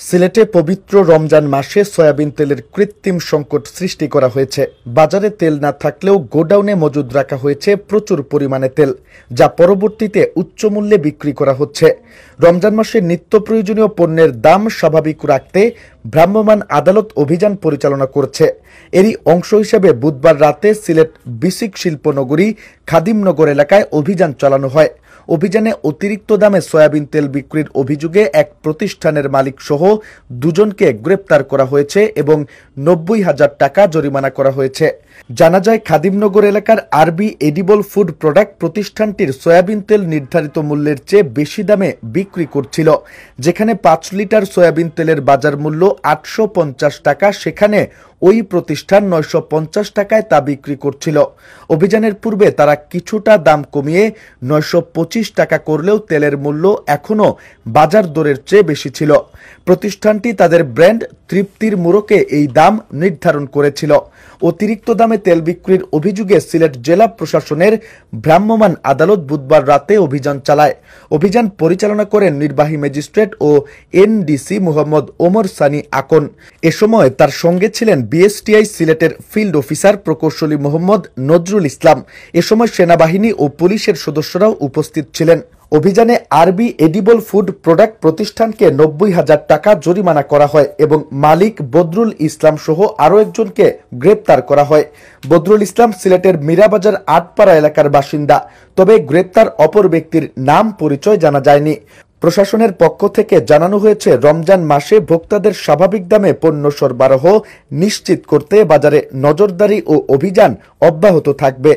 সিলেটে পবিত্র রমজান মাসে সয়াবিন তেলের কৃত্রিম সংকট সৃষ্টি করা হয়েছে। বাজারে তেল না থাকলেও গোডাউনে মজুদ রাখা হয়েছে প্রচুর পরিমাণে তেল, যা পরবর্তীতে উচ্চ মূল্যে বিক্রি করা হচ্ছে। রমজান মাসে নিত্য প্রয়োজনীয় পণ্যের দাম স্বাভাবিক রাখতে ভ্রাম্যমাণ আদালত অভিযান পরিচালনা করছে। এরই অংশ হিসেবে বুধবার রাতে সিলেট বিসিক শিল্পনগরী খাদিমনগর এলাকায় অভিযান চালানো হয়। অভিযানে অতিরিক্ত দামে সয়াবিন তেল বিক্রির অভিযোগে এক প্রতিষ্ঠানের মালিক সহ দুজনকে গ্রেপ্তার করা হয়েছে এবং 90,000 টাকা জরিমানা করা হয়েছে। জানা যায়, খাদিমনগর এলাকার আরবি এডিবল ফুড প্রোডাক্ট প্রতিষ্ঠানটির সয়াবিন তেল নির্ধারিত মূল্যের চেয়ে বেশি দামে বিক্রি করছিল। যেখানে 5 লিটার সয়াবিন তেলের বাজার মূল্য 850 টাকা, সেখানে ওই প্রতিষ্ঠান 950 টাকায় তা বিক্রি করছিল। অভিযানের পূর্বে তারা কিছুটা দাম কমিয়ে 925 টাকা করলেও তেলের মূল্য এখনও বাজার দরের চেয়ে বেশি ছিল। প্রতিষ্ঠানটি তাদের ব্র্যান্ড তৃপ্তির মোড়কে এই দাম নির্ধারণ করেছিল। অতিরিক্ত দামে তেল বিক্রির অভিযোগে সিলেট জেলা প্রশাসনের ভ্রাম্যমাণ আদালত বুধবার রাতে অভিযান চালায়। অভিযান পরিচালনা করেন নির্বাহী ম্যাজিস্ট্রেট ও এনডিসি মোহাম্মদ ওমর সানি আকন। এ সময় তার সঙ্গে ছিলেন বিএসটিআই সিলেটের ফিল্ড অফিসার প্রকৌশলী মোহাম্মদ নজরুল ইসলাম। এ সময় সেনাবাহিনী ও পুলিশের সদস্যরাও উপস্থিত ছিলেন। অভিযানে আরবি এডিবল ফুড প্রোডাক্ট প্রতিষ্ঠানকে 90,000 টাকা জরিমানা করা হয় এবং মালিক বদরুল ইসলাম সহ আরও একজনকে গ্রেপ্তার করা হয়। বদরুল ইসলাম সিলেটের মীরাবাজার আটপাড়া এলাকার বাসিন্দা, তবে গ্রেপ্তার অপর ব্যক্তির নাম পরিচয় জানা যায়নি। প্রশাসনের পক্ষ থেকে জানানো হয়েছে, রমজান মাসে ভোক্তাদের স্বাভাবিক দামে পণ্য সরবরাহ নিশ্চিত করতে বাজারে নজরদারি ও অভিযান অব্যাহত থাকবে।